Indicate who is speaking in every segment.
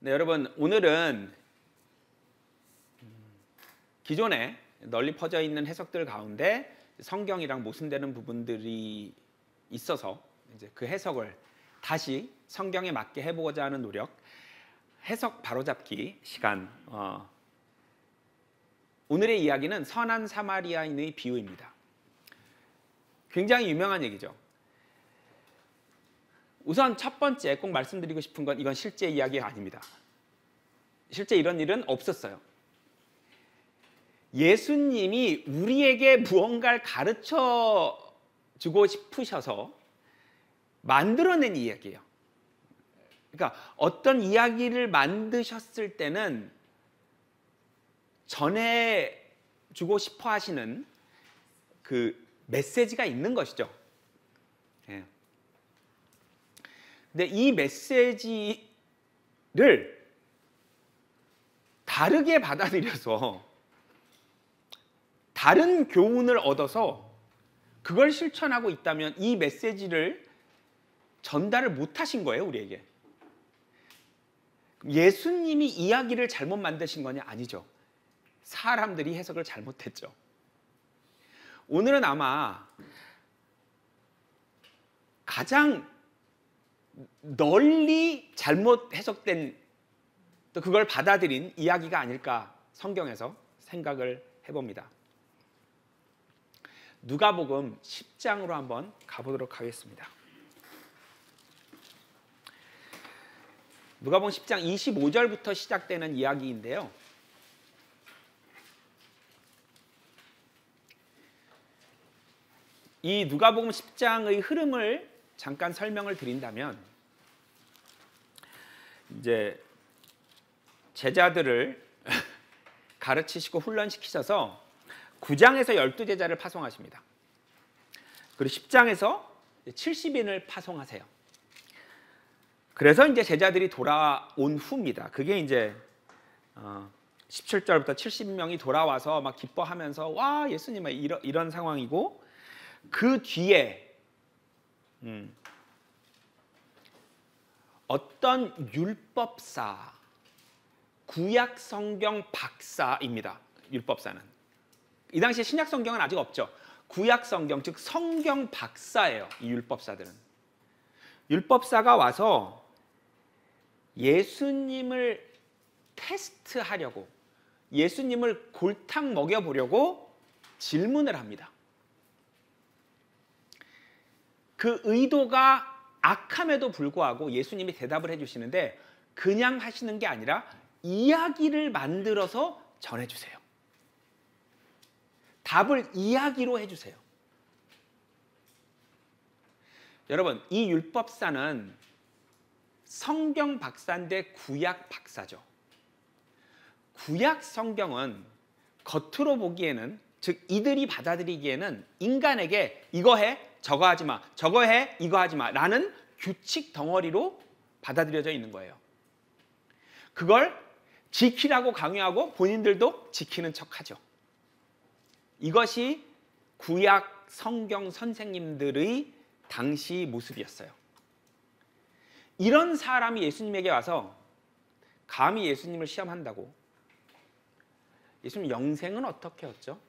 Speaker 1: 네, 여러분, 오늘은 기존에 널리 퍼져 있는 해석들 가운데 성경이랑 모순되는 부분들이 있어서 이제 그 해석을 다시 성경에 맞게 해보고자 하는 노력, 해석 바로잡기 시간. 오늘의 이야기는 선한 사마리아인의 비유입니다. 굉장히 유명한 얘기죠. 우선 첫 번째 꼭 말씀드리고 싶은 건 이건 실제 이야기가 아닙니다. 실제 이런 일은 없었어요. 예수님이 우리에게 무언가를 가르쳐 주고 싶으셔서 만들어낸 이야기예요. 그러니까 어떤 이야기를 만드셨을 때는 전해주고 싶어 하시는 그 메시지가 있는 것이죠. 예. 근데 이 메시지를 다르게 받아들여서 다른 교훈을 얻어서 그걸 실천하고 있다면 이 메시지를 전달을 못하신 거예요, 우리에게. 예수님이 이야기를 잘못 만드신 거냐? 아니죠. 사람들이 해석을 잘못했죠. 오늘은 아마 가장 널리 잘못 해석된, 또 그걸 받아들인 이야기가 아닐까 성경에서 생각을 해봅니다. 누가복음 10장으로 한번 가보도록 하겠습니다. 누가복음 10장 25절부터 시작되는 이야기인데요. 이 누가복음 10장의 흐름을 잠깐 설명을 드린다면, 이제 제자들을 가르치시고 훈련시키셔서 9장에서 12제자를 파송하십니다. 그리고 10장에서 70인을 파송하세요. 그래서 이제 제자들이 돌아온 후입니다. 그게 이제 17절부터 70명이 돌아와서 막 기뻐하면서 와 예수님 이런 상황이고, 그 뒤에 어떤 율법사, 구약 성경 박사입니다. 율법사는 이 당시에 신약 성경은 아직 없죠. 구약 성경, 즉 성경 박사예요. 이 율법사들은. 율법사가 와서 예수님을 테스트하려고, 예수님을 골탕 먹여보려고 질문을 합니다. 그 의도가 악함에도 불구하고 예수님이 대답을 해주시는데, 그냥 하시는 게 아니라 이야기를 만들어서 전해주세요. 답을 이야기로 해주세요. 여러분, 이 율법사는 성경 박사인데 구약 박사죠. 구약 성경은 겉으로 보기에는, 즉 이들이 받아들이기에는 인간에게 이거 해, 저거 하지 마, 저거 해, 이거 하지 마 라는 규칙 덩어리로 받아들여져 있는 거예요. 그걸 지키라고 강요하고 본인들도 지키는 척하죠. 이것이 구약 성경 선생님들의 당시 모습이었어요. 이런 사람이 예수님에게 와서 감히 예수님을 시험한다고. 예수님 영생은 어떻게 했죠?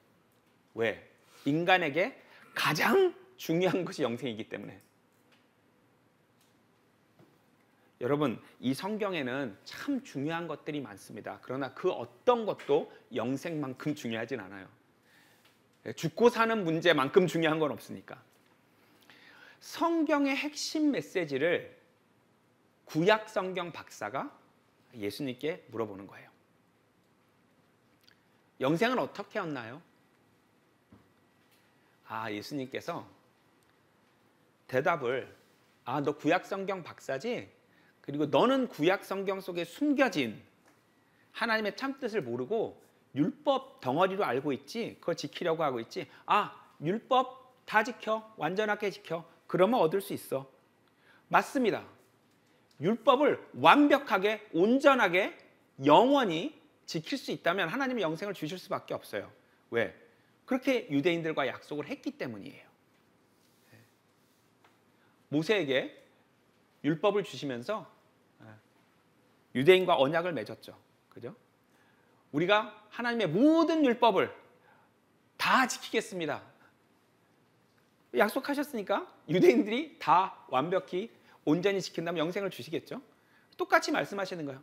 Speaker 1: 왜? 인간에게 가장 중요한 것이 영생이기 때문에. 여러분, 이 성경에는 참 중요한 것들이 많습니다. 그러나 그 어떤 것도 영생만큼 중요하진 않아요. 죽고 사는 문제만큼 중요한 건 없으니까. 성경의 핵심 메시지를 구약 성경 박사가 예수님께 물어보는 거예요. 영생은 어떻게 얻나요? 예수님께서 대답을, 너 구약 성경 박사지? 그리고 너는 구약 성경 속에 숨겨진 하나님의 참뜻을 모르고 율법 덩어리로 알고 있지? 그걸 지키려고 하고 있지? 율법 다 지켜, 완전하게 지켜. 그러면 얻을 수 있어. 맞습니다. 율법을 완벽하게, 온전하게, 영원히 지킬 수 있다면 하나님이 영생을 주실 수밖에 없어요. 왜? 그렇게 유대인들과 약속을 했기 때문이에요. 모세에게 율법을 주시면서 유대인과 언약을 맺었죠. 그죠? 우리가 하나님의 모든 율법을 다 지키겠습니다. 약속하셨으니까 유대인들이 다 완벽히 온전히 지킨다면 영생을 주시겠죠. 똑같이 말씀하시는 거예요.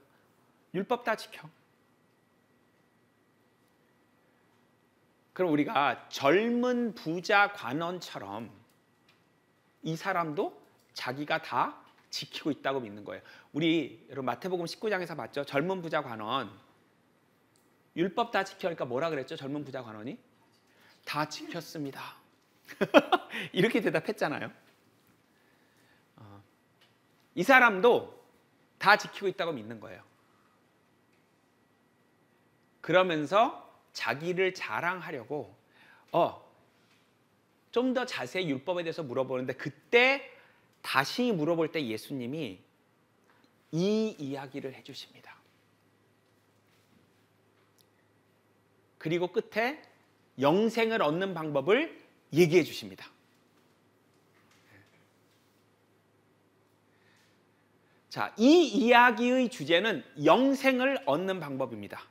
Speaker 1: 율법 다 지켜. 그럼 우리가 젊은 부자 관원처럼 이 사람도 자기가 다 지키고 있다고 믿는 거예요. 우리 여러분 마태복음 19장에서 봤죠? 젊은 부자 관원. 율법 다 지켜니까 뭐라 그랬죠? 젊은 부자 관원이? 다 지켰습니다. 이렇게 대답했잖아요. 이 사람도 다 지키고 있다고 믿는 거예요. 그러면서 자기를 자랑하려고 좀 더 자세히 율법에 대해서 물어보는데 그때 다시 물어볼 때 예수님이 이 이야기를 해주십니다. 그리고 끝에 영생을 얻는 방법을 얘기해 주십니다. 자, 이 이야기의 주제는 영생을 얻는 방법입니다.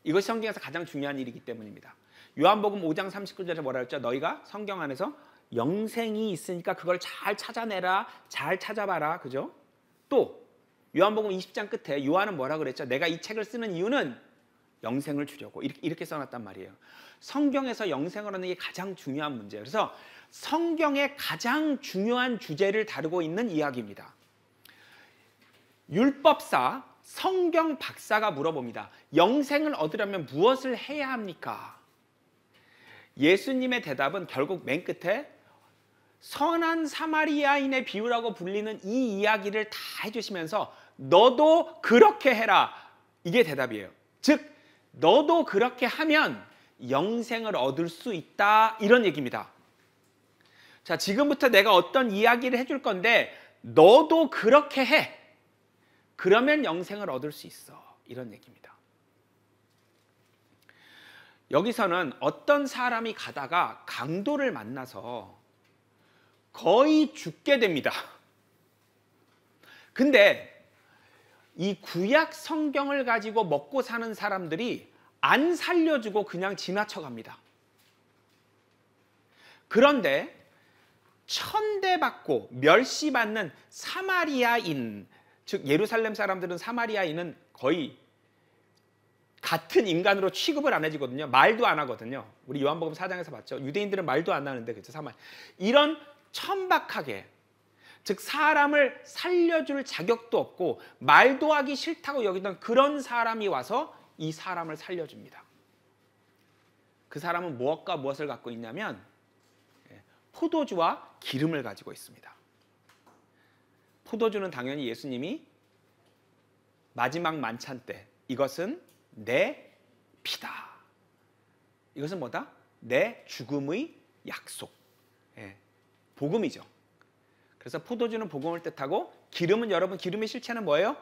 Speaker 1: 이것이 성경에서 가장 중요한 일이기 때문입니다. 요한복음 5장 39절에 뭐라 했죠? 너희가 성경 안에서 영생이 있으니까 그걸 잘 찾아내라, 잘 찾아봐라, 그죠? 또 요한복음 20장 끝에 요한은 뭐라 그랬죠? 내가 이 책을 쓰는 이유는 영생을 주려고 이렇게 써놨단 말이에요. 성경에서 영생을 얻는 게 가장 중요한 문제예요. 그래서 성경의 가장 중요한 주제를 다루고 있는 이야기입니다. 율법사, 성경 박사가 물어봅니다. 영생을 얻으려면 무엇을 해야 합니까? 예수님의 대답은 결국 맨 끝에 선한 사마리아인의 비유라고 불리는 이 이야기를 다 해주시면서 너도 그렇게 해라. 이게 대답이에요. 즉 너도 그렇게 하면 영생을 얻을 수 있다. 이런 얘기입니다. 자, 지금부터 내가 어떤 이야기를 해줄 건데 너도 그렇게 해. 그러면 영생을 얻을 수 있어. 이런 얘기입니다. 여기서는 어떤 사람이 가다가 강도를 만나서 거의 죽게 됩니다. 근데 이 구약 성경을 가지고 먹고 사는 사람들이 안 살려주고 그냥 지나쳐갑니다. 그런데 천대받고 멸시받는 사마리아인, 즉 예루살렘 사람들은 사마리아인은 거의 같은 인간으로 취급을 안 해주거든요. 말도 안 하거든요. 우리 요한복음 4장에서 봤죠. 유대인들은 말도 안 하는데 그렇죠. 이런 천박하게, 즉 사람을 살려줄 자격도 없고 말도 하기 싫다고 여기던 그런 사람이 와서 이 사람을 살려줍니다. 그 사람은 무엇과 무엇을 갖고 있냐면 포도주와 기름을 가지고 있습니다. 포도주는 당연히 예수님이 마지막 만찬 때 이것은 내 피다. 이것은 뭐다? 내 죽음의 약속. 복음이죠. 그래서 포도주는 복음을 뜻하고 기름은 여러분 기름의 실체는 뭐예요?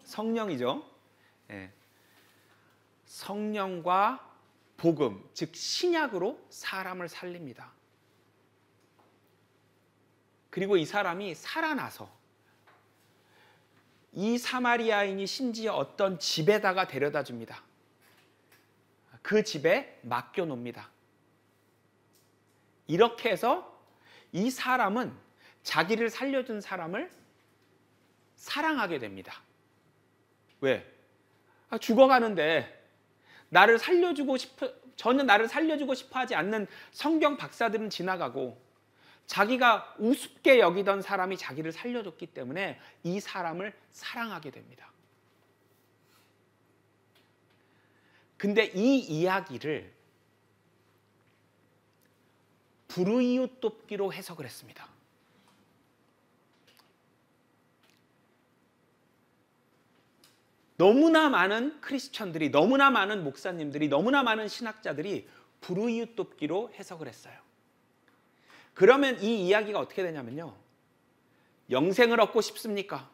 Speaker 1: 성령이죠. 성령과 복음, 즉 신약으로 사람을 살립니다. 그리고 이 사람이 살아나서 이 사마리아인이 심지어 어떤 집에다가 데려다 줍니다. 그 집에 맡겨놓습니다. 이렇게 해서 이 사람은 자기를 살려준 사람을 사랑하게 됩니다. 왜? 죽어가는데 전혀 나를 살려주고 싶어 하지 않는 성경 박사들은 지나가고 자기가 우습게 여기던 사람이 자기를 살려줬기 때문에 이 사람을 사랑하게 됩니다. 근데 이 이야기를 불의웃 돕기로 해석을 했습니다. 너무나 많은 크리스천들이, 너무나 많은 목사님들이, 너무나 많은 신학자들이 불의웃 돕기로 해석을 했어요. 그러면 이 이야기가 어떻게 되냐면요. 영생을 얻고 싶습니까?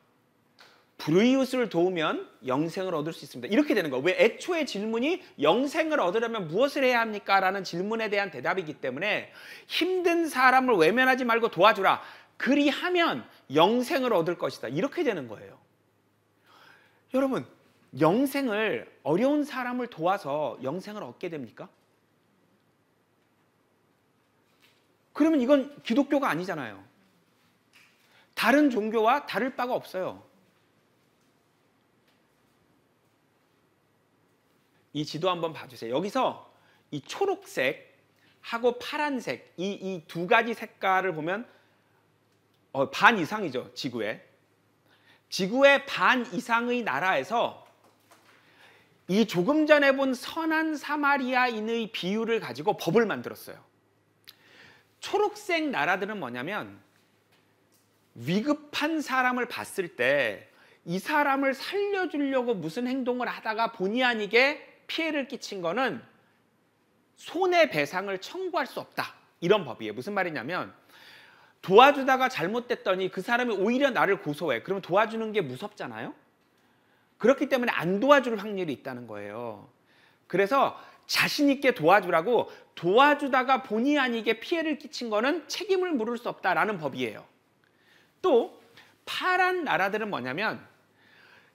Speaker 1: 불의웃을 도우면 영생을 얻을 수 있습니다. 이렇게 되는 거예요. 왜? 애초에 질문이 영생을 얻으려면 무엇을 해야 합니까? 라는 질문에 대한 대답이기 때문에 힘든 사람을 외면하지 말고 도와주라. 그리하면 영생을 얻을 것이다. 이렇게 되는 거예요. 여러분, 영생을 어려운 사람을 도와서 영생을 얻게 됩니까? 그러면 이건 기독교가 아니잖아요. 다른 종교와 다를 바가 없어요. 이 지도 한번 봐주세요. 여기서 이 초록색하고 파란색 이 두 가지 색깔을 보면 반 이상이죠. 지구의 반 이상의 나라에서 이 조금 전에 본 선한 사마리아인의 비유를 가지고 법을 만들었어요. 초록색 나라들은 뭐냐면 위급한 사람을 봤을 때 이 사람을 살려주려고 무슨 행동을 하다가 본의 아니게 피해를 끼친 거는 손해배상을 청구할 수 없다. 이런 법이에요. 무슨 말이냐면 도와주다가 잘못됐더니 그 사람이 오히려 나를 고소해. 그럼 도와주는 게 무섭잖아요. 그렇기 때문에 안 도와줄 확률이 있다는 거예요. 그래서 자신 있게 도와주라고, 도와주다가 본의 아니게 피해를 끼친 거는 책임을 물을 수 없다라는 법이에요. 또 파란 나라들은 뭐냐면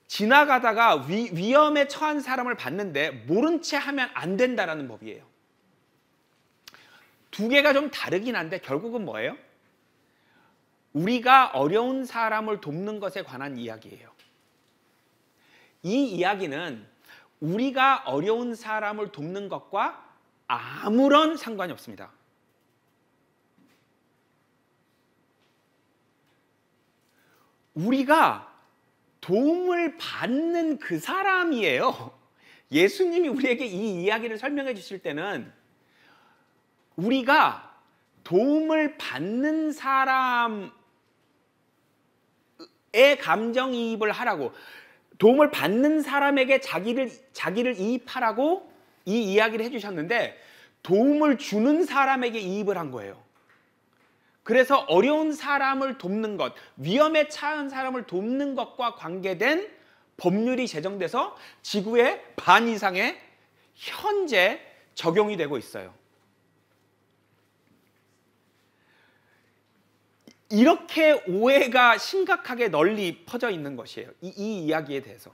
Speaker 1: 지나가다가 위험에 처한 사람을 봤는데 모른 채 하면 안 된다라는 법이에요. 두 개가 좀 다르긴 한데 결국은 뭐예요? 우리가 어려운 사람을 돕는 것에 관한 이야기예요. 이 이야기는 우리가 어려운 사람을 돕는 것과 아무런 상관이 없습니다. 우리가 도움을 받는 그 사람이에요. 예수님이 우리에게 이 이야기를 설명해 주실 때는 우리가 도움을 받는 사람의 감정이입을 하라고, 도움을 받는 사람에게 자기를 이입하라고 이 이야기를 해주셨는데 도움을 주는 사람에게 이입을 한 거예요. 그래서 어려운 사람을 돕는 것, 위험에 처한 사람을 돕는 것과 관계된 법률이 제정돼서 지구의 반 이상에 현재 적용이 되고 있어요. 이렇게 오해가 심각하게 널리 퍼져 있는 것이에요. 이 이야기에 대해서.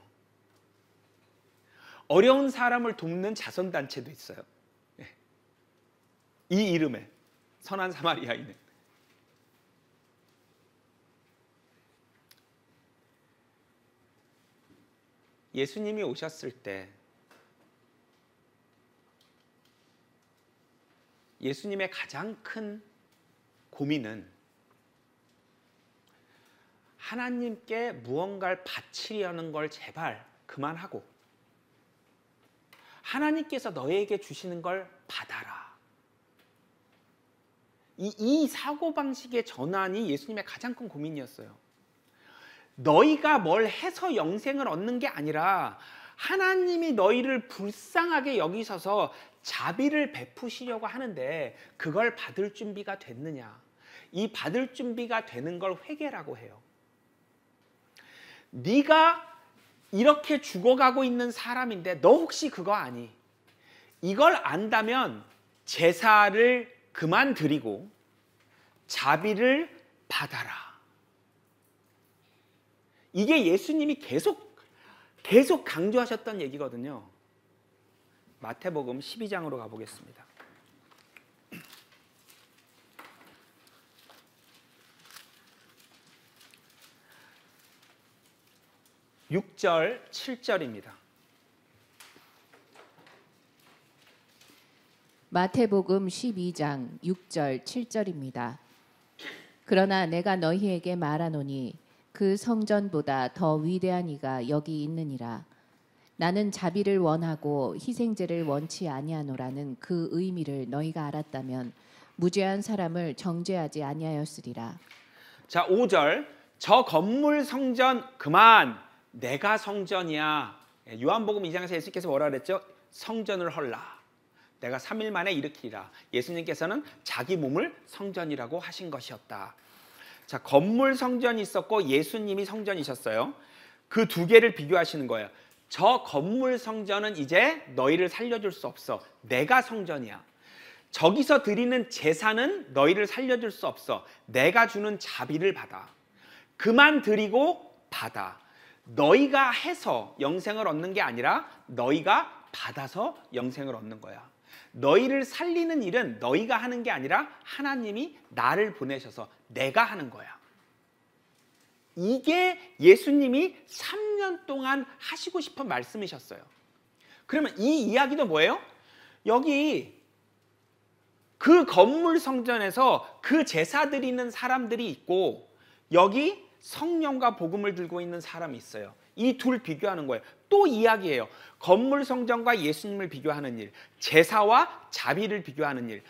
Speaker 1: 어려운 사람을 돕는 자선단체도 있어요. 이 이름에 선한 사마리아인은. 예수님이 오셨을 때 예수님의 가장 큰 고민은 하나님께 무언가를 바치려는 걸 제발 그만하고 하나님께서 너에게 주시는 걸 받아라. 이 사고방식의 전환이 예수님의 가장 큰 고민이었어요. 너희가 뭘 해서 영생을 얻는 게 아니라 하나님이 너희를 불쌍하게 여기셔서 자비를 베푸시려고 하는데 그걸 받을 준비가 됐느냐. 이 받을 준비가 되는 걸 회개라고 해요. 네가 이렇게 죽어가고 있는 사람인데 너 혹시 그거 아니? 이걸 안다면 제사를 그만 드리고 자비를 받아라. 이게 예수님이 계속 강조하셨던 얘기거든요. 마태복음 12장으로 가보겠습니다. 6절, 7절입니다.
Speaker 2: 마태복음 12장 6절 7절입니다. 그러나 내가 너희에게 말하노니 그 성전보다 더 위대한 이가 여기 있느니라. 나는 자비를 원하고 희생제를 원치 아니하노라는 그 의미를 너희가 알았다면 무죄한 사람을 정죄하지 아니하였으리라.
Speaker 1: 자, 5절. 저 건물 성전 그만, 내가 성전이야. 요한복음 2장에서 예수님께서 뭐라 그랬죠? 성전을 헐라. 내가 3일 만에 일으키리라. 예수님께서는 자기 몸을 성전이라고 하신 것이었다. 자, 건물 성전이 있었고 예수님이 성전이셨어요. 그 두 개를 비교하시는 거예요. 저 건물 성전은 이제 너희를 살려줄 수 없어. 내가 성전이야. 저기서 드리는 제사는 너희를 살려줄 수 없어. 내가 주는 자비를 받아. 그만 드리고 받아. 너희가 해서 영생을 얻는 게 아니라 너희가 받아서 영생을 얻는 거야. 너희를 살리는 일은 너희가 하는 게 아니라 하나님이 나를 보내셔서 내가 하는 거야. 이게 예수님이 3년 동안 하시고 싶은 말씀이셨어요. 그러면 이 이야기도 뭐예요? 여기 그 건물 성전에서 그 제사 드리는 사람들이 있고 여기 성령과 복음을 들고 있는 사람이 있어요. 이 둘 비교하는 거예요. 또 이야기예요. 건물 성전과 예수님을 비교하는 일, 제사와 자비를 비교하는 일,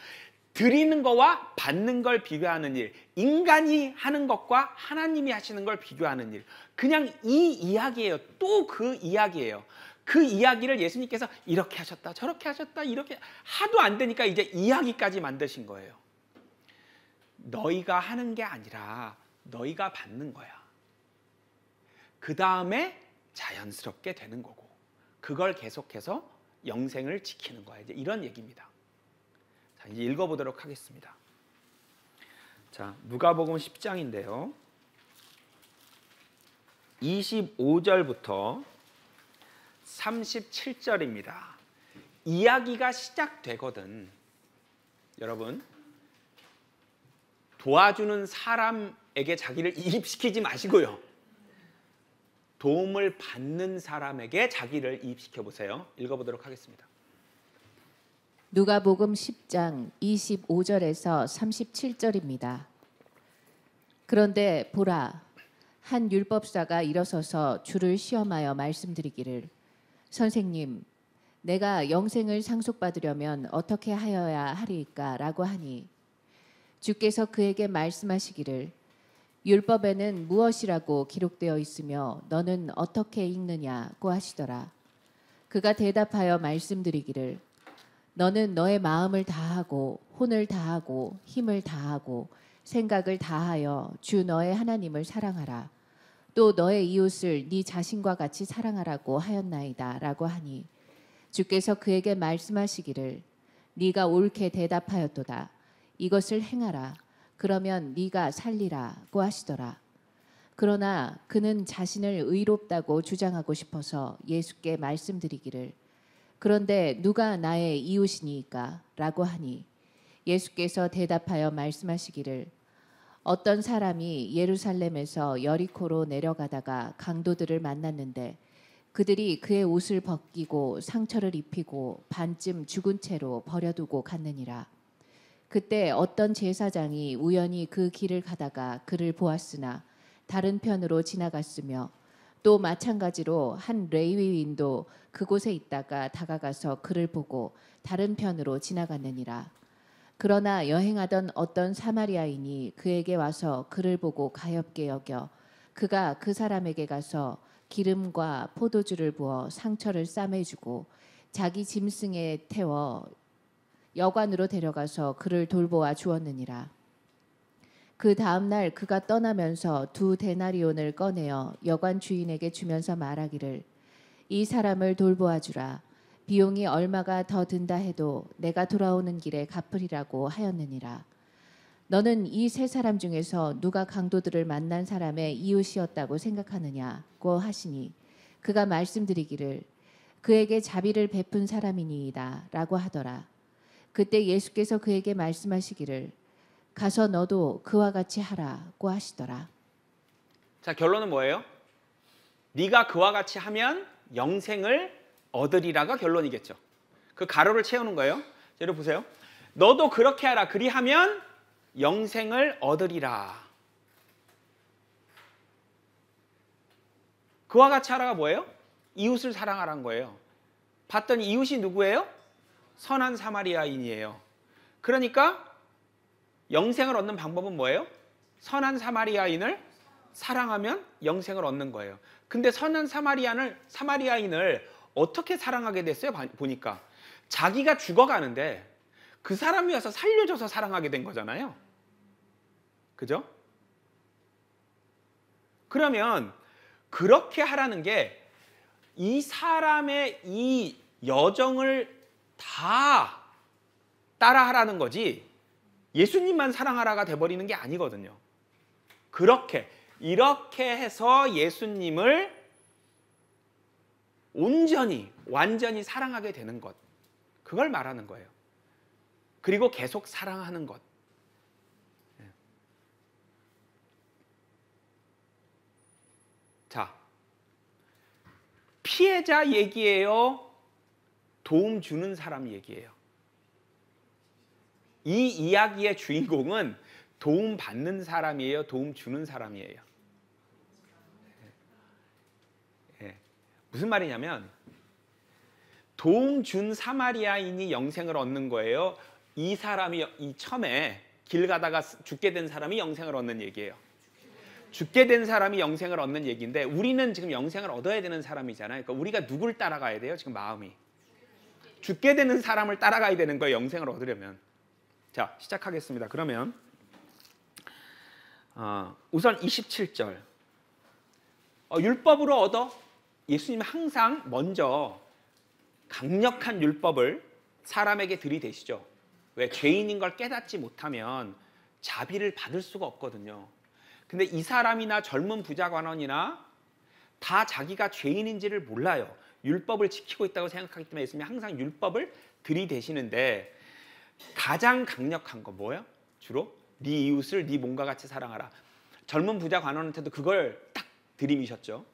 Speaker 1: 드리는 거와 받는 걸 비교하는 일, 인간이 하는 것과 하나님이 하시는 걸 비교하는 일. 그냥 이 이야기예요. 또 그 이야기예요. 그 이야기를 예수님께서 이렇게 하셨다, 저렇게 하셨다, 이렇게 하도 안 되니까 이제 이야기까지 만드신 거예요. 너희가 하는 게 아니라 너희가 받는 거야. 그 다음에 자연스럽게 되는 거고 그걸 계속해서 영생을 지키는 거야. 이제 이런 얘기입니다. 자, 이제 읽어보도록 하겠습니다. 자, 누가복음 10장인데요. 25절부터 37절입니다. 이야기가 시작되거든. 여러분, 도와주는 사람에게 자기를 이입시키지 마시고요. 도움을 받는 사람에게 자기를 이입시켜 보세요. 읽어보도록 하겠습니다.
Speaker 2: 누가복음 10장 25절에서 37절입니다. 그런데 보라, 한 율법사가 일어서서 주를 시험하여 말씀드리기를, 선생님, 내가 영생을 상속받으려면 어떻게 하여야 하리이까? 라고 하니 주께서 그에게 말씀하시기를, 율법에는 무엇이라고 기록되어 있으며 너는 어떻게 읽느냐고 하시더라. 그가 대답하여 말씀드리기를, 너는 너의 마음을 다하고 혼을 다하고 힘을 다하고 생각을 다하여 주 너의 하나님을 사랑하라. 또 너의 이웃을 네 자신과 같이 사랑하라고 하였나이다. 라고 하니 주께서 그에게 말씀하시기를, 네가 옳게 대답하였도다. 이것을 행하라. 그러면 네가 살리라고 하시더라. 그러나 그는 자신을 의롭다고 주장하고 싶어서 예수께 말씀드리기를, 그런데 누가 나의 이웃이니까? 라고 하니 예수께서 대답하여 말씀하시기를, 어떤 사람이 예루살렘에서 여리코로 내려가다가 강도들을 만났는데 그들이 그의 옷을 벗기고 상처를 입히고 반쯤 죽은 채로 버려두고 갔느니라. 그때 어떤 제사장이 우연히 그 길을 가다가 그를 보았으나 다른 편으로 지나갔으며, 또 마찬가지로 한 레위인도 그곳에 있다가 다가가서 그를 보고 다른 편으로 지나갔느니라. 그러나 여행하던 어떤 사마리아인이 그에게 와서 그를 보고 가엾게 여겨 그가 그 사람에게 가서 기름과 포도주를 부어 상처를 싸매주고 자기 짐승에 태워 여관으로 데려가서 그를 돌보아 주었느니라. 그 다음 날 그가 떠나면서 2데나리온을 꺼내어 여관 주인에게 주면서 말하기를, 이 사람을 돌보아 주라. 비용이 얼마가 더 든다 해도 내가 돌아오는 길에 갚으리라고 하였느니라. 너는 이 세 사람 중에서 누가 강도들을 만난 사람의 이웃이었다고 생각하느냐고 하시니 그가 말씀드리기를, 그에게 자비를 베푼 사람이니이다 라고 하더라. 그때 예수께서 그에게 말씀하시기를, 가서 너도 그와 같이 하라고 하시더라.
Speaker 1: 자, 결론은 뭐예요? 네가 그와 같이 하면 영생을 얻으리라가 결론이겠죠. 그 가로를 채우는 거예요. 여러분 보세요. 너도 그렇게 하라. 그리하면 영생을 얻으리라. 그와 같이 하라가 뭐예요? 이웃을 사랑하라는 거예요. 봤더니 이웃이 누구예요? 선한 사마리아인이에요. 그러니까 영생을 얻는 방법은 뭐예요? 선한 사마리아인을 사랑하면 영생을 얻는 거예요. 근데 선한 사마리아인을 어떻게 사랑하게 됐어요? 보니까 자기가 죽어가는데 그 사람이 와서 살려줘서 사랑하게 된 거잖아요. 그죠? 그러면 그렇게 하라는 게 이 사람의 이 여정을 다 따라하라는 거지 예수님만 사랑하라가 돼버리는 게 아니거든요. 이렇게 해서 예수님을 온전히 완전히 사랑하게 되는 것, 그걸 말하는 거예요. 그리고 계속 사랑하는 것. 자, 피해자 얘기예요? 도움 주는 사람 얘기예요? 이 이야기의 주인공은 도움 받는 사람이에요? 도움 주는 사람이에요? 무슨 말이냐면 도움 준 사마리아인이 영생을 얻는 거예요? 이 사람이 이 처음에 길 가다가 죽게 된 사람이 영생을 얻는 얘기예요? 죽게 된 사람이 영생을 얻는 얘기인데 우리는 지금 영생을 얻어야 되는 사람이잖아요. 그러니까 우리가 누굴 따라가야 돼요? 지금 마음이 죽게 되는 사람을 따라가야 되는 거예요. 영생을 얻으려면. 자, 시작하겠습니다. 그러면 우선 27절 율법으로 얻어. 예수님은 항상 먼저 강력한 율법을 사람에게 들이대시죠. 왜? 죄인인 걸 깨닫지 못하면 자비를 받을 수가 없거든요. 근데 이 사람이나 젊은 부자 관원이나 다 자기가 죄인인지를 몰라요. 율법을 지키고 있다고 생각하기 때문에 예수님이 항상 율법을 들이대시는데 가장 강력한 거 뭐예요? 주로 네 이웃을 네 몸과 같이 사랑하라. 젊은 부자 관원한테도 그걸 딱 들이미셨죠.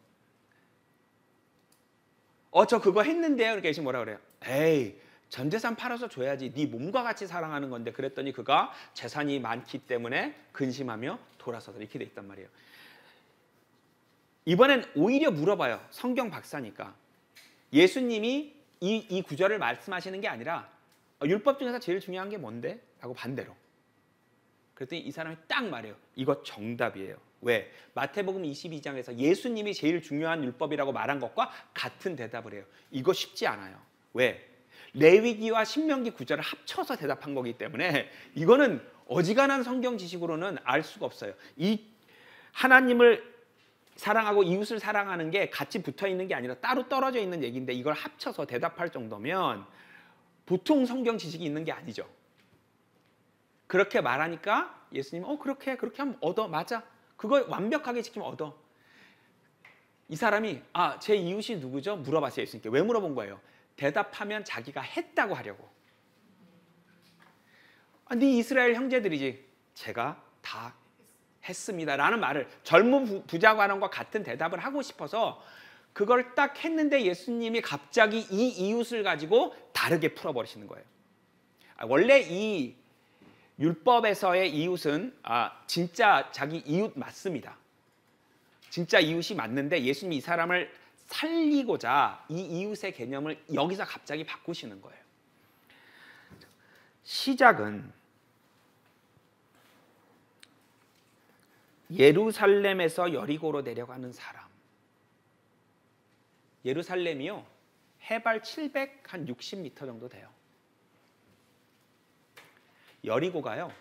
Speaker 1: 저 그거 했는데요. 그러니까 예수님 뭐라 그래요? 에이, 전 재산 팔아서 줘야지. 네 몸과 같이 사랑하는 건데. 그랬더니 그가 재산이 많기 때문에 근심하며 돌아서서 이렇게 돼 있단 말이에요. 이번엔 오히려 물어봐요. 성경 박사니까. 예수님이 이 구절을 말씀하시는 게 아니라 율법 중에서 제일 중요한 게 뭔데? 라고 반대로. 그랬더니 이 사람이 딱 말해요. 이거 정답이에요. 왜? 마태복음 22장에서 예수님이 제일 중요한 율법이라고 말한 것과 같은 대답을 해요. 이거 쉽지 않아요. 왜? 레위기와 신명기 구절을 합쳐서 대답한 거기 때문에 이거는 어지간한 성경 지식으로는 알 수가 없어요. 이 하나님을 사랑하고 이웃을 사랑하는 게 같이 붙어 있는 게 아니라 따로 떨어져 있는 얘기인데 이걸 합쳐서 대답할 정도면 보통 성경 지식이 있는 게 아니죠. 그렇게 말하니까 예수님은 그렇게 하면 얻어. 맞아. 그거 완벽하게 지키면 얻어. 이 사람이 제 이웃이 누구죠? 물어봤어요. 예수님께. 왜 물어본 거예요? 대답하면 자기가 했다고 하려고. 네 이스라엘 형제들이지. 제가 다 했습니다 라는 말을 젊은 부자 관원과 같은 대답을 하고 싶어서 그걸 딱 했는데 예수님이 갑자기 이 이웃을 가지고 다르게 풀어버리시는 거예요. 원래 이 율법에서의 이웃은 진짜 자기 이웃 맞습니다. 진짜 이웃이 맞는데 예수님이 이 사람을 살리고자 이 이웃의 개념을 여기서 갑자기 바꾸시는 거예요. 시작은 예루살렘에서 여리고로 내려가는 사람. 예루살렘이요 해발 760m 정도 돼요. 여리고가요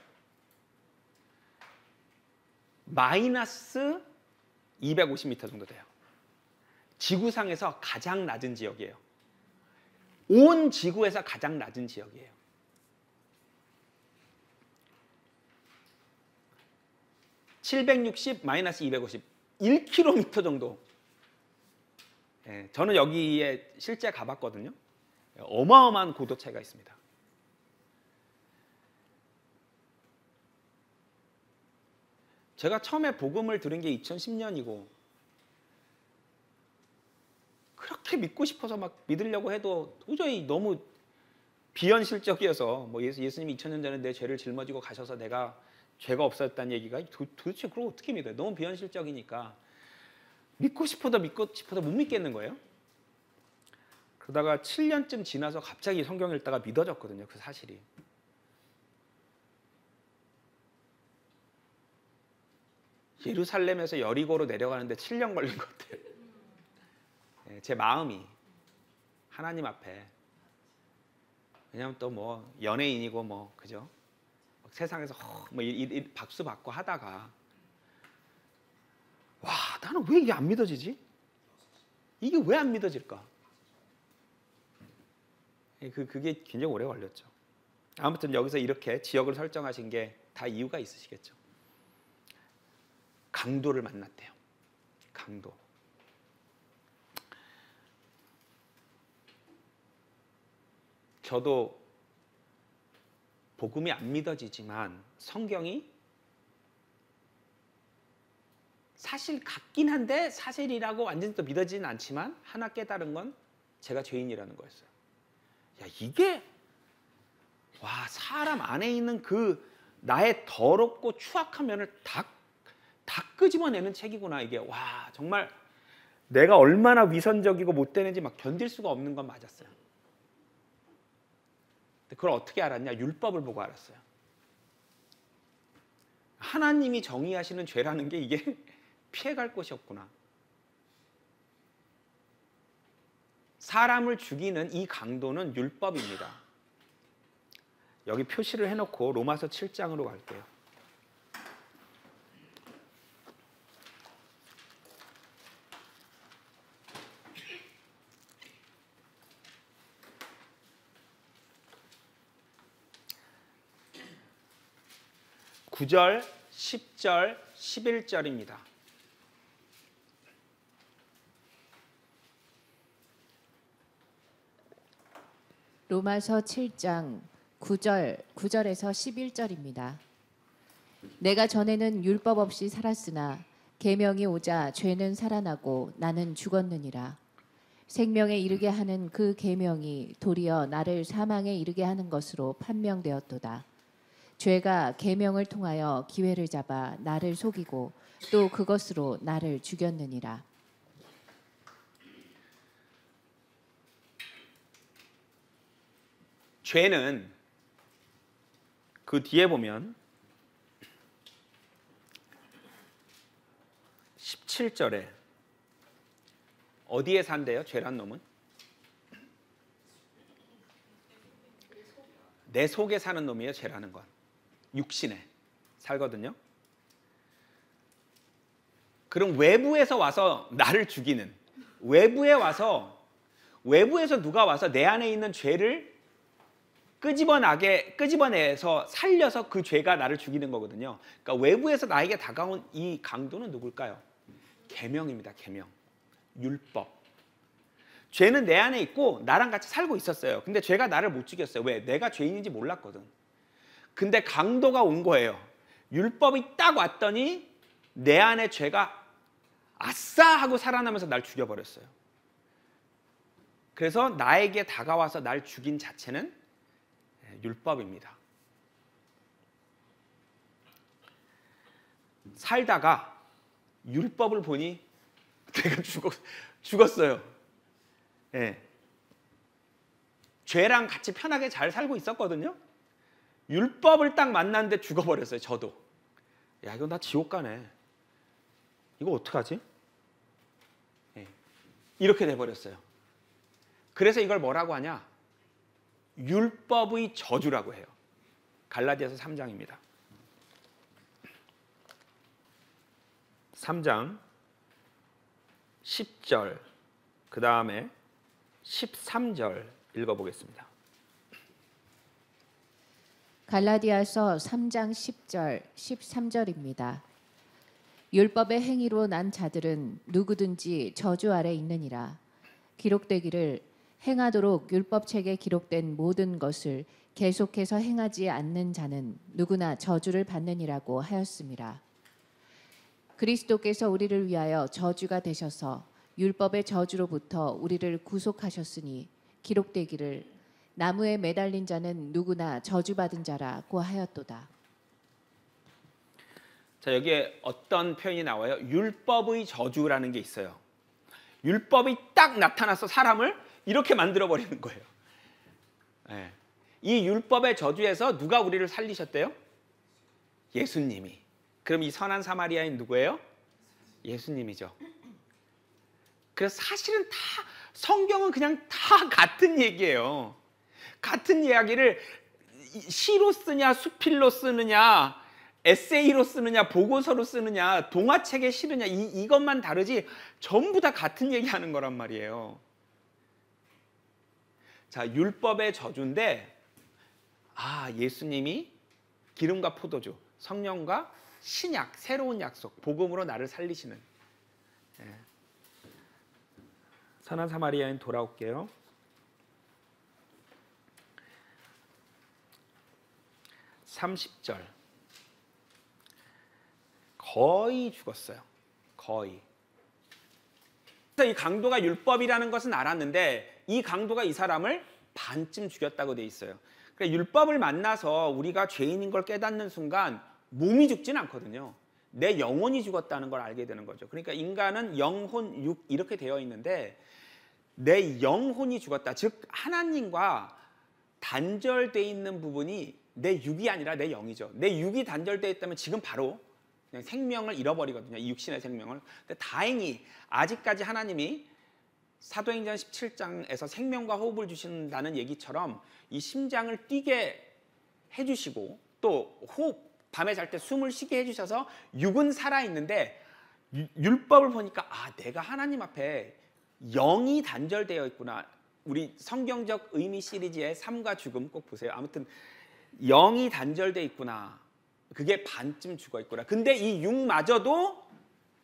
Speaker 1: 마이너스 250m 정도 돼요. 지구상에서 가장 낮은 지역이에요. 온 지구에서 가장 낮은 지역이에요. (760 마이너스 250) 1km 정도. 저는 여기에 실제 가봤거든요. 어마어마한 고도 차이가 있습니다. 제가 처음에 복음을 들은 게 2010년이고 그렇게 믿고 싶어서 막 믿으려고 해도 도저히 너무 비현실적이어서 예수님이 2000년 전에 내 죄를 짊어지고 가셔서 내가 죄가 없었다는 얘기가 도대체 그걸 어떻게 믿어요? 너무 비현실적이니까 믿고 싶어도 못 믿겠는 거예요. 그러다가 7년쯤 지나서 갑자기 성경 읽다가 믿어졌거든요. 그 사실이. 예루살렘에서 여리고로 내려가는데 7년 걸린 것 같아요. 제 마음이 하나님 앞에. 왜냐하면 또 연예인이고 그죠? 세상에서 박수 받고 하다가 와, 나는 왜 이게 안 믿어지지? 이게 왜 안 믿어질까? 그게 굉장히 오래 걸렸죠. 아무튼 여기서 이렇게 지역을 설정하신 게 다 이유가 있으시겠죠. 강도를 만났대요. 강도. 저도 복음이 안 믿어지지만 성경이 사실 같긴 한데 사실이라고 완전히 또 믿어지진 않지만 하나 깨달은 건 제가 죄인이라는 거였어요. 야, 이게 와, 사람 안에 있는 그 나의 더럽고 추악한 면을 다 끄집어내는 책이구나. 이게 와, 정말 내가 얼마나 위선적이고 못되는지 막 견딜 수가 없는 건 맞았어요. 근데 그걸 어떻게 알았냐? 율법을 보고 알았어요. 하나님이 정의하시는 죄라는 게 이게 피해갈 곳이 없구나. 사람을 죽이는 이 강도는 율법입니다. 여기 표시를 해놓고 로마서 7장으로 갈게요. (9절) (10절) (11절입니다)
Speaker 2: 로마서 7장 9절에서 11절입니다. 내가 전에는 율법 없이 살았으나 계명이 오자 죄는 살아나고 나는 죽었느니라. 생명에 이르게 하는 그 계명이 도리어 나를 사망에 이르게 하는 것으로 판명되었도다. 죄가 계명을 통하여 기회를 잡아 나를 속이고 또 그것으로 나를 죽였느니라.
Speaker 1: 죄는 그 뒤에 보면 17절에 어디에 산대요? 죄란 놈은? 내 속에 사는 놈이에요. 죄라는 건 육신에 살거든요. 그럼 외부에서 와서 나를 죽이는, 외부에서 누가 와서 내 안에 있는 죄를 끄집어내서 살려서 그 죄가 나를 죽이는 거거든요. 그러니까 외부에서 나에게 다가온 이 강도는 누굴까요? 계명입니다. 계명, 율법. 죄는 내 안에 있고 나랑 같이 살고 있었어요. 근데 죄가 나를 못 죽였어요. 왜? 내가 죄인인지 몰랐거든. 근데 강도가 온 거예요. 율법이 딱 왔더니 내 안에 죄가 아싸 하고 살아나면서 날 죽여버렸어요. 그래서 나에게 다가와서 날 죽인 자체는 율법입니다. 살다가 율법을 보니 내가 죽었어요. 예. 죄랑 같이 편하게 잘 살고 있었거든요. 율법을 딱 만났는데 죽어버렸어요. 저도. 야, 이거 나 지옥 가네. 이거 어떡하지? 예. 이렇게 돼버렸어요. 그래서 이걸 뭐라고 하냐? 율법의 저주라고 해요. 갈라디아서 3장입니다. 3장 10절 그 다음에 13절 읽어보겠습니다.
Speaker 2: 갈라디아서 3장 10절 13절입니다. 율법의 행위로 난 자들은 누구든지 저주 아래 있느니라. 기록되기를 행하도록 율법책에 기록된 모든 것을 계속해서 행하지 않는 자는 누구나 저주를 받느니라고 하였습니다. 그리스도께서 우리를 위하여 저주가 되셔서 율법의 저주로부터 우리를 구속하셨으니 기록되기를 나무에 매달린 자는 누구나 저주받은 자라고 하였도다.
Speaker 1: 자, 여기에 어떤 표현이 나와요? 율법의 저주라는 게 있어요. 율법이 딱 나타나서 사람을 이렇게 만들어버리는 거예요. 네. 이 율법의 저주에서 누가 우리를 살리셨대요? 예수님이. 그럼 이 선한 사마리아인 누구예요? 예수님이죠. 그래서 사실은 다 성경은 그냥 다 같은 얘기예요. 같은 이야기를 시로 쓰냐 수필로 쓰느냐 에세이로 쓰느냐 보고서로 쓰느냐 동화책에 실으냐 이것만 다르지 전부 다 같은 얘기하는 거란 말이에요. 자, 율법의 저주인데 아, 예수님이 기름과 포도주, 성령과 신약, 새로운 약속, 복음으로 나를 살리시는. 예. 선한 사마리아인 돌아올게요. 30절. 거의 죽었어요. 거의. 그래서 이 강도가 율법이라는 것은 알았는데 이 강도가 이 사람을 반쯤 죽였다고 돼 있어요. 그러니까 율법을 만나서 우리가 죄인인 걸 깨닫는 순간 몸이 죽진 않거든요. 내 영혼이 죽었다는 걸 알게 되는 거죠. 그러니까 인간은 영혼, 육 이렇게 되어 있는데 내 영혼이 죽었다. 즉 하나님과 단절돼 있는 부분이 내 육이 아니라 내 영이죠. 내 육이 단절돼 있다면 지금 바로 그냥 생명을 잃어버리거든요. 이 육신의 생명을. 근데 다행히 아직까지 하나님이 사도행전 17장에서 생명과 호흡을 주신다는 얘기처럼 이 심장을 뛰게 해주시고 또 호흡, 밤에 잘 때 숨을 쉬게 해주셔서 육은 살아있는데 율법을 보니까 아, 내가 하나님 앞에 영이 단절되어 있구나. 우리 성경적 의미 시리즈의 삶과 죽음 꼭 보세요. 아무튼 영이 단절되어 있구나. 그게 반쯤 죽어 있구나. 근데 이 육마저도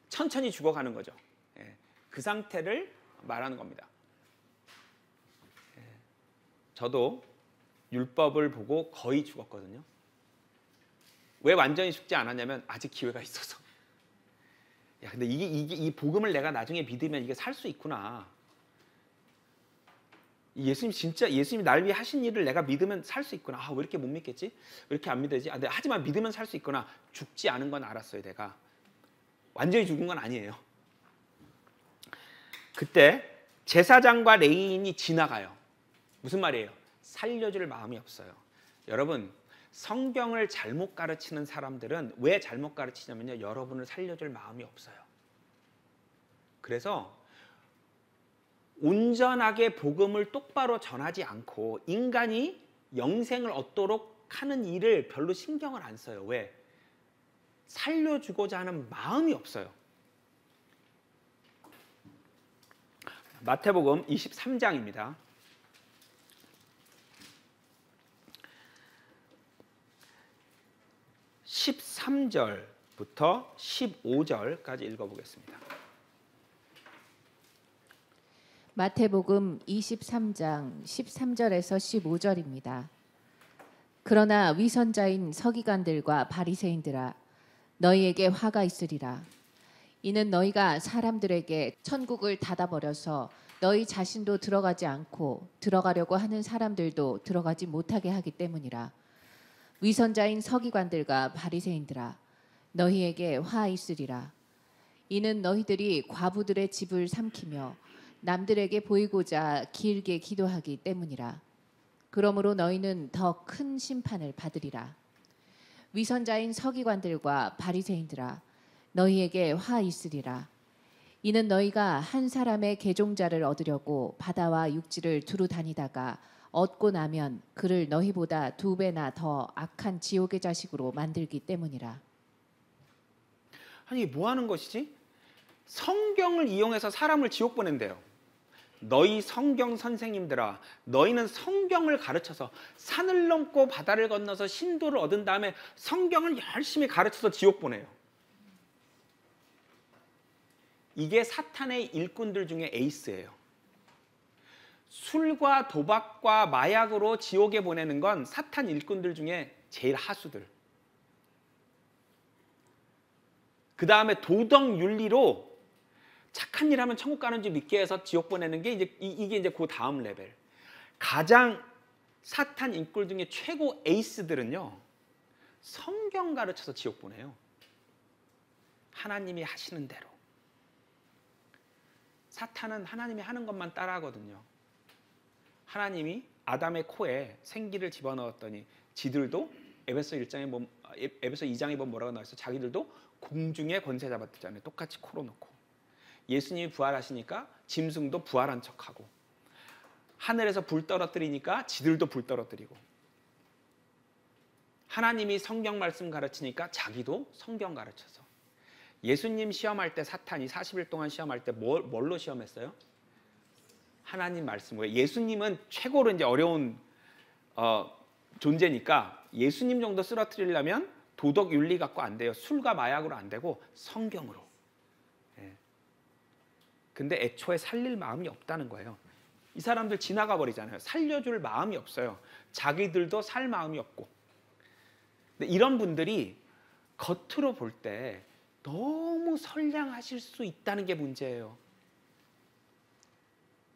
Speaker 1: 천천히 죽어가는 거죠. 예, 그 상태를 말하는 겁니다. 예, 저도 율법을 보고 거의 죽었거든요. 왜 완전히 죽지 않았냐면 아직 기회가 있어서. 야, 근데 이 복음을 내가 나중에 믿으면 이게 살 수 있구나. 예수님 진짜 예수님이 날 위해 하신 일을 내가 믿으면 살 수 있구나. 아, 왜 이렇게 못 믿겠지? 왜 이렇게 안 믿어야지? 아, 하지만 믿으면 살 수 있구나. 죽지 않은 건 알았어요, 내가. 완전히 죽은 건 아니에요. 그때 제사장과 레위인이 지나가요. 무슨 말이에요? 살려줄 마음이 없어요. 여러분, 성경을 잘못 가르치는 사람들은 왜 잘못 가르치냐면요, 여러분을 살려줄 마음이 없어요. 그래서 온전하게 복음을 똑바로 전하지 않고 인간이 영생을 얻도록 하는 일을 별로 신경을 안 써요. 왜? 살려주고자 하는 마음이 없어요. 마태복음 23장입니다. 13절부터 15절까지 읽어보겠습니다.
Speaker 2: 마태복음 23장 13절에서 15절입니다. 그러나 위선자인 서기관들과 바리새인들아, 너희에게 화가 있으리라. 이는 너희가 사람들에게 천국을 닫아버려서 너희 자신도 들어가지 않고 들어가려고 하는 사람들도 들어가지 못하게 하기 때문이라. 위선자인 서기관들과 바리새인들아, 너희에게 화 있으리라. 이는 너희들이 과부들의 집을 삼키며 남들에게 보이고자 길게 기도하기 때문이라. 그러므로 너희는 더 큰 심판을 받으리라. 위선자인 서기관들과 바리새인들아, 너희에게 화 있으리라. 이는 너희가 한 사람의 계종자를 얻으려고 바다와 육지를 두루 다니다가 얻고 나면 그를 너희보다 2배나 더 악한 지옥의 자식으로 만들기 때문이라.
Speaker 1: 아니, 뭐 하는 것이지? 성경을 이용해서 사람을 지옥 보낸대요. 너희 성경 선생님들아, 너희는 성경을 가르쳐서 산을 넘고 바다를 건너서 신도를 얻은 다음에 성경을 열심히 가르쳐서 지옥 보내요. 이게 사탄의 일꾼들 중에 에이스예요. 술과 도박과 마약으로 지옥에 보내는 건 사탄 일꾼들 중에 제일 하수들. 그 다음에 도덕 윤리로 착한 일 하면 천국 가는 줄 믿게 해서 지옥 보내는 게 이게 이제 그 다음 레벨. 가장 사탄 인꿀 중에 최고 에이스들은요, 성경 가르쳐서 지옥 보내요. 하나님이 하시는 대로. 사탄은 하나님이 하는 것만 따라하거든요. 하나님이 아담의 코에 생기를 집어넣었더니 지들도 에베소 2장에 보면 뭐라고 나와있어? 자기들도 공중의 권세 잡았잖아요. 똑같이 코로 넣고. 예수님이 부활하시니까 짐승도 부활한 척하고, 하늘에서 불 떨어뜨리니까 지들도 불 떨어뜨리고, 하나님이 성경 말씀 가르치니까 자기도 성경 가르쳐서. 예수님 시험할 때 사탄이 40일 동안 시험할 때 뭘로 시험했어요? 하나님 말씀. 왜? 예수님은 최고로 이제 어려운 존재니까 예수님 정도 쓰러뜨리려면 도덕 윤리 갖고 안 돼요. 술과 마약으로 안 되고 성경으로. 예. 근데 애초에 살릴 마음이 없다는 거예요. 이 사람들 지나가 버리잖아요. 살려줄 마음이 없어요. 자기들도 살 마음이 없고. 근데 이런 분들이 겉으로 볼 때 너무 선량하실 수 있다는 게 문제예요.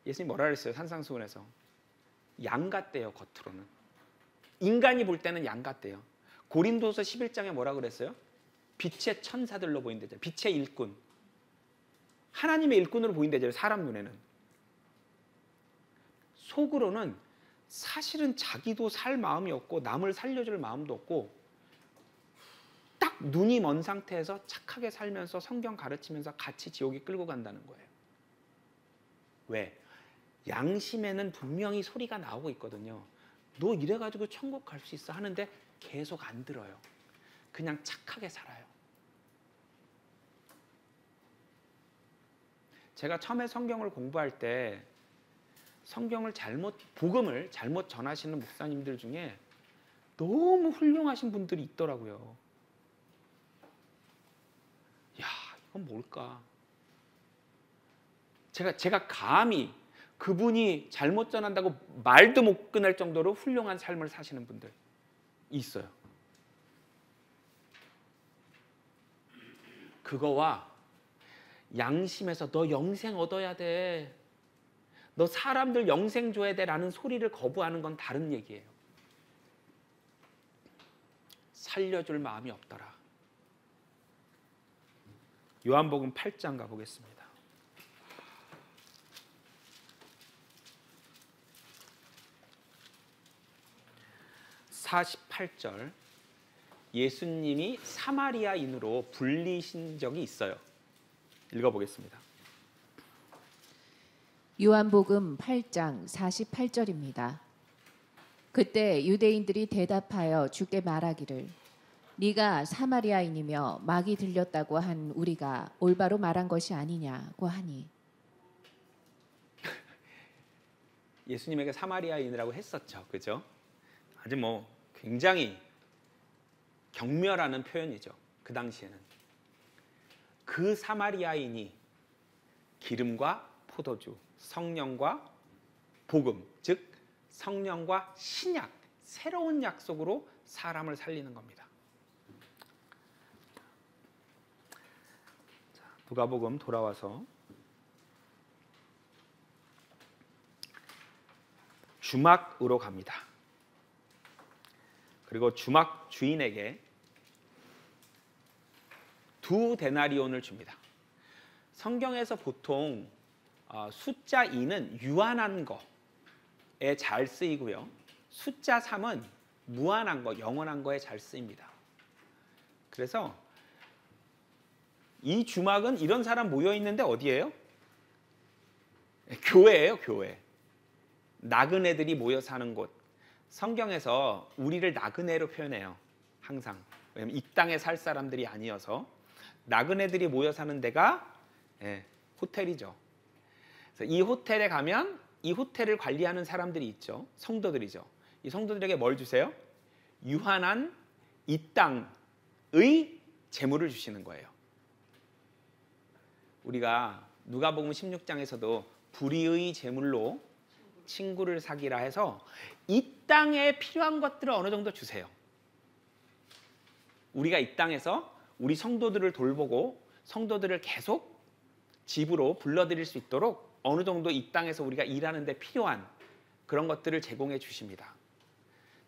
Speaker 1: 예수님 뭐라 그랬어요? 산상수훈에서. 양 같대요. 겉으로는. 인간이 볼 때는 양 같대요. 고린도서 11장에 뭐라 그랬어요? 빛의 천사들로 보인대죠. 빛의 일꾼. 하나님의 일꾼으로 보인대죠. 사람 눈에는. 속으로는 사실은 자기도 살 마음이 없고 남을 살려줄 마음도 없고 딱 눈이 먼 상태에서 착하게 살면서 성경 가르치면서 같이 지옥에 끌고 간다는 거예요. 왜? 양심에는 분명히 소리가 나오고 있거든요. 너 이래가지고 천국 갈 수 있어 하는데 계속 안 들어요. 그냥 착하게 살아요. 제가 처음에 성경을 공부할 때 성경을 복음을 잘못 전하시는 목사님들 중에 너무 훌륭하신 분들이 있더라고요. 야, 이건 뭘까? 제가 감히 그분이 잘못 전한다고 말도 못 꺼낼 정도로 훌륭한 삶을 사시는 분들 있어요. 그거와 양심에서 너 영생 얻어야 돼, 너 사람들 영생 줘야 돼 라는 소리를 거부하는 건 다른 얘기예요. 살려줄 마음이 없더라. 요한복음 8장 가보겠습니다. 48절, 예수님이 사마리아인으로 불리신 적이 있어요. 읽어보겠습니다.
Speaker 2: 요한복음 8장 48절입니다. 그때 유대인들이 대답하여 주께 말하기를 네가 사마리아인이며 막이 들렸다고 한 우리가 올바로 말한 것이 아니냐고 하니.
Speaker 1: 예수님에게 사마리아인이라고 했었죠. 그죠? 아주 굉장히 경멸하는 표현이죠. 그 당시에는. 그 사마리아인이 기름과 포도주, 성령과 복음, 즉 성령과 신약, 새로운 약속으로 사람을 살리는 겁니다. 자, 누가복음 돌아와서 주막으로 갑니다. 그리고 주막 주인에게 2데나리온을 줍니다. 성경에서 보통 숫자 2는 유한한 거에 잘 쓰이고요. 숫자 3은 무한한 거, 영원한 거에 잘 쓰입니다. 그래서 이 주막은 이런 사람 모여 있는데 어디예요? 교회예요, 교회. 나그네들이 모여 사는 곳. 성경에서 우리를 나그네로 표현해요. 항상. 왜냐면 이 땅에 살 사람들이 아니어서 나그네들이 모여 사는 데가 호텔이죠. 그래서 이 호텔에 가면 이 호텔을 관리하는 사람들이 있죠. 성도들이죠. 이 성도들에게 뭘 주세요? 유한한 이 땅의 재물을 주시는 거예요. 우리가 누가복음 16장에서도 불의의 재물로 친구를 사귀라 해서 이 땅에 필요한 것들을 어느 정도 주세요. 우리가 이 땅에서 우리 성도들을 돌보고 성도들을 계속 집으로 불러들일 수 있도록 어느 정도 이 땅에서 우리가 일하는 데 필요한 그런 것들을 제공해 주십니다.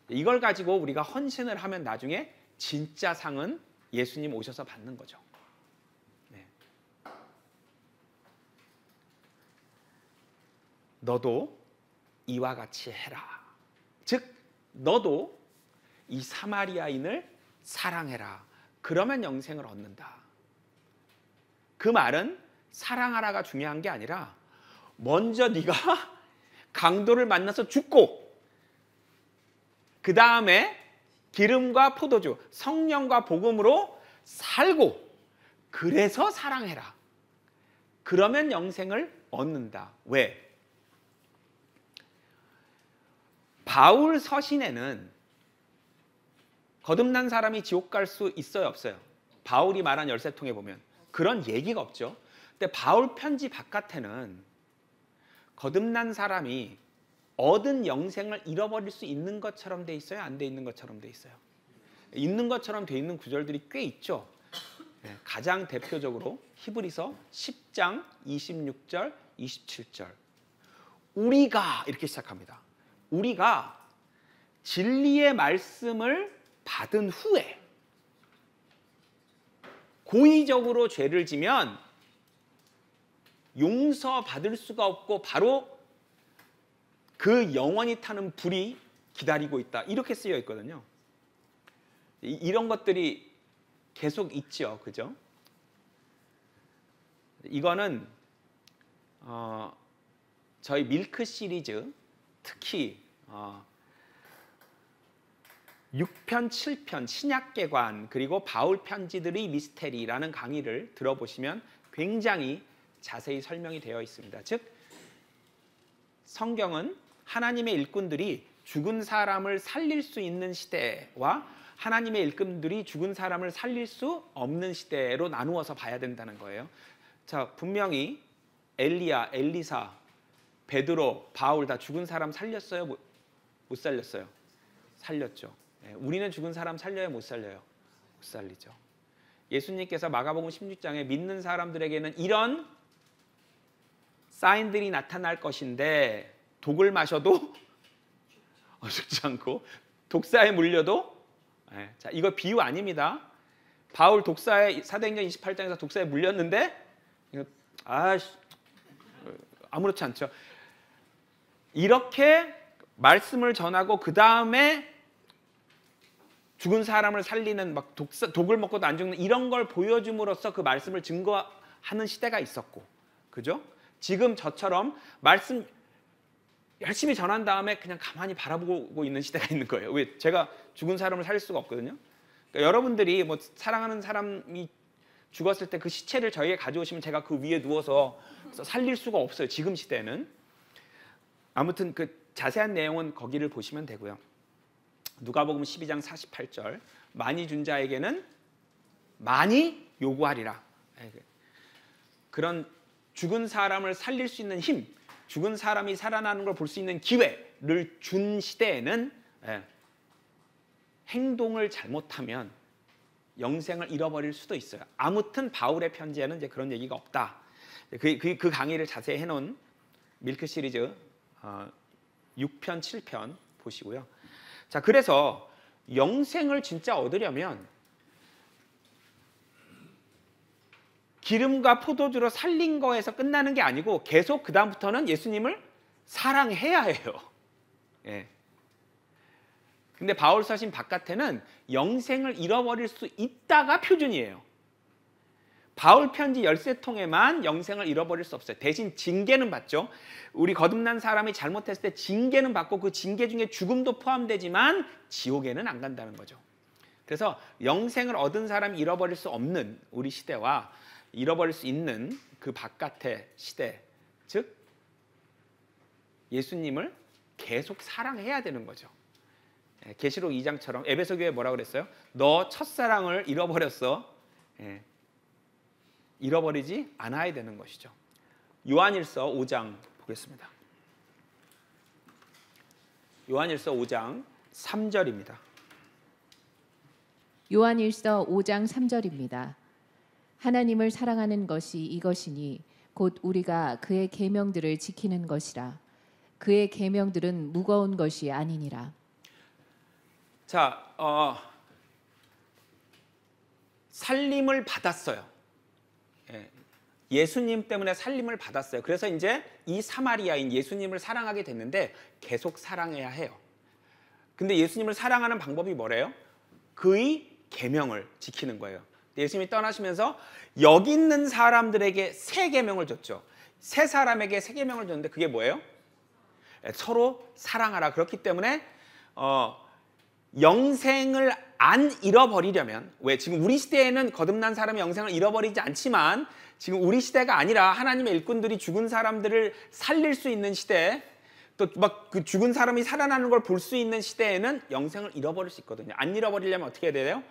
Speaker 1: 이걸 가지고 우리가 헌신을 하면 나중에 진짜 상은 예수님 오셔서 받는 거죠. 네. 너도 이와 같이 해라. 즉 너도 이 사마리아인을 사랑해라. 그러면 영생을 얻는다. 그 말은 사랑하라가 중요한 게 아니라 먼저 네가 강도를 만나서 죽고 그 다음에 기름과 포도주, 성령과 복음으로 살고 그래서 사랑해라. 그러면 영생을 얻는다. 왜? 바울 서신에는 거듭난 사람이 지옥 갈 수 있어요, 없어요? 바울이 말한 열쇠통에 보면 그런 얘기가 없죠. 근데 바울 편지 바깥에는 거듭난 사람이 얻은 영생을 잃어버릴 수 있는 것처럼 돼 있어요? 안 돼 있는 것처럼 돼 있어요? 있는 것처럼 돼 있는 구절들이 꽤 있죠. 가장 대표적으로 히브리서 10장 26절, 27절. 우리가 이렇게 시작합니다. 우리가 진리의 말씀을 받은 후에 고의적으로 죄를 지면 용서받을 수가 없고 바로 그 영원히 타는 불이 기다리고 있다. 이렇게 쓰여 있거든요. 이런 것들이 계속 있죠. 그죠? 이거는 저희 밀크 시리즈 특히 6편, 7편 신약개관 그리고 바울 편지들의 미스테리라는 강의를 들어보시면 굉장히 자세히 설명이 되어 있습니다. 즉 성경은 하나님의 일꾼들이 죽은 사람을 살릴 수 있는 시대와 하나님의 일꾼들이 죽은 사람을 살릴 수 없는 시대로 나누어서 봐야 된다는 거예요. 자, 분명히 엘리야, 엘리사, 베드로, 바울 다 죽은 사람 살렸어요? 못 살렸어요? 살렸죠. 우리는 죽은 사람 살려요? 못 살려요? 못 살리죠. 예수님께서 마가복음 16장에 믿는 사람들에게는 이런 사인들이 나타날 것인데 독을 마셔도 죽지 않고 독사에 물려도 자, 이거 비유 아닙니다. 바울 독사에 사도행전 28장에서 독사에 물렸는데 아무렇지 않죠. 이렇게 말씀을 전하고 그 다음에 죽은 사람을 살리는 막 독을 먹고도 안 죽는 이런 걸 보여줌으로써 그 말씀을 증거하는 시대가 있었고, 그죠? 지금 저처럼 말씀 열심히 전한 다음에 그냥 가만히 바라보고 있는 시대가 있는 거예요. 왜? 제가 죽은 사람을 살릴 수가 없거든요. 그러니까 여러분들이 뭐 사랑하는 사람이 죽었을 때 그 시체를 저희에게 가져오시면 제가 그 위에 누워서 살릴 수가 없어요. 지금 시대는. 아무튼 그 자세한 내용은 거기를 보시면 되고요. 누가복음 12장 48절 많이 준 자에게는 많이 요구하리라. 그런 죽은 사람을 살릴 수 있는 힘, 죽은 사람이 살아나는 걸 볼 수 있는 기회를 준 시대에는 행동을 잘못하면 영생을 잃어버릴 수도 있어요. 아무튼 바울의 편지에는 이제 그런 얘기가 없다. 그 강의를 자세히 해놓은 밀크 시리즈 6편, 7편 보시고요. 자, 그래서 영생을 진짜 얻으려면 기름과 포도주로 살린 거에서 끝나는 게 아니고 계속 그 다음부터는 예수님을 사랑해야 해요. 예. 근데 바울 서신 바깥에는 영생을 잃어버릴 수 있다가 표준이에요. 바울 편지 열쇠통에만 영생을 잃어버릴 수 없어요. 대신 징계는 받죠. 우리 거듭난 사람이 잘못했을 때 징계는 받고 그 징계 중에 죽음도 포함되지만 지옥에는 안 간다는 거죠. 그래서 영생을 얻은 사람이 잃어버릴 수 없는 우리 시대와 잃어버릴 수 있는 그 바깥의 시대, 즉 예수님을 계속 사랑해야 되는 거죠. 계시록 2장처럼 에베소 교회 뭐라고 그랬어요? 너 첫사랑을 잃어버렸어. 잃어버리지 않아야 되는 것이죠. 요한일서 5장 보겠습니다. 요한일서 5장 3절입니다.
Speaker 2: 요한일서 5장 3절입니다. 하나님을 사랑하는 것이 이것이니 곧 우리가 그의 계명들을 지키는 것이라. 그의 계명들은 무거운 것이 아니니라.
Speaker 1: 자, 살림을 받았어요. 예수님 때문에 살림을 받았어요. 그래서 이제 이 사마리아인 예수님을 사랑하게 됐는데 계속 사랑해야 해요. 근데 예수님을 사랑하는 방법이 뭐래요? 그의 계명을 지키는 거예요. 예수님이 떠나시면서 여기 있는 사람들에게 새 계명을 줬죠. 세 사람에게 새 계명을 줬는데 그게 뭐예요? 서로 사랑하라. 그렇기 때문에 영생을 안 잃어버리려면, 왜 지금 우리 시대에는 거듭난 사람이 영생을 잃어버리지 않지만 지금 우리 시대가 아니라 하나님의 일꾼들이 죽은 사람들을 살릴 수 있는 시대, 또 막 그 죽은 사람이 살아나는 걸 볼 수 있는 시대에는 영생을 잃어버릴 수 있거든요. 안 잃어버리려면 어떻게 해야 돼요?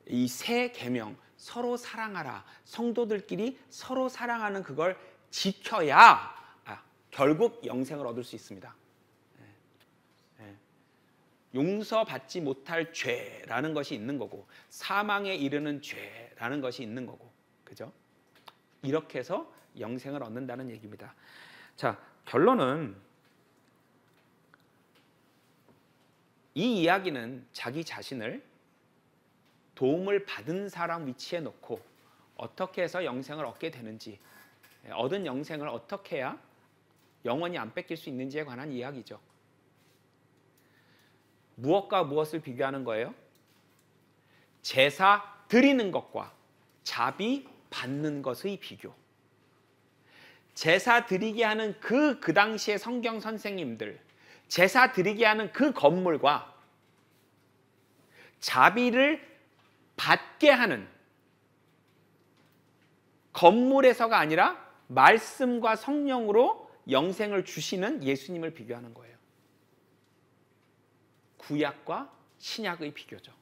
Speaker 1: 이 새 계명, 서로 사랑하라. 성도들끼리 서로 사랑하는 그걸 지켜야 결국 영생을 얻을 수 있습니다. 용서받지 못할 죄라는 것이 있는 거고, 사망에 이르는 죄라는 것이 있는 거고, 그죠? 이렇게 해서 영생을 얻는다는 얘기입니다. 자, 결론은 이 이야기는 자기 자신을 도움을 받은 사람 위치에 놓고 어떻게 해서 영생을 얻게 되는지, 얻은 영생을 어떻게 해야 영원히 안 뺏길 수 있는지에 관한 이야기죠. 무엇과 무엇을 비교하는 거예요? 제사 드리는 것과 자비 받는 것의 비교. 제사 드리게 하는 그 당시의 성경 선생님들, 제사 드리게 하는 그 건물과 자비를 받게 하는 건물에서가 아니라 말씀과 성령으로 영생을 주시는 예수님을 비교하는 거예요. 구약과 신약의 비교죠.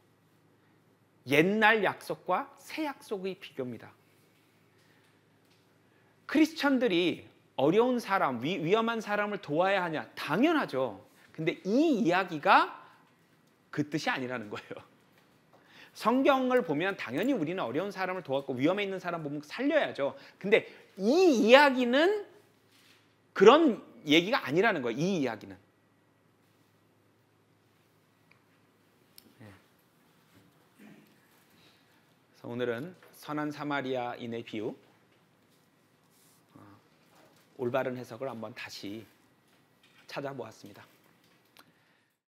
Speaker 1: 옛날 약속과 새 약속의 비교입니다. 크리스천들이 어려운 사람, 위험한 사람을 도와야 하냐? 당연하죠. 근데 이 이야기가 그 뜻이 아니라는 거예요. 성경을 보면 당연히 우리는 어려운 사람을 도왔고 위험에 있는 사람 보면 살려야죠. 근데 이 이야기는 그런 얘기가 아니라는 거예요. 이 이야기는. 그래서 오늘은 선한 사마리아인의 비유, 올바른 해석을 한번 다시 찾아보았습니다.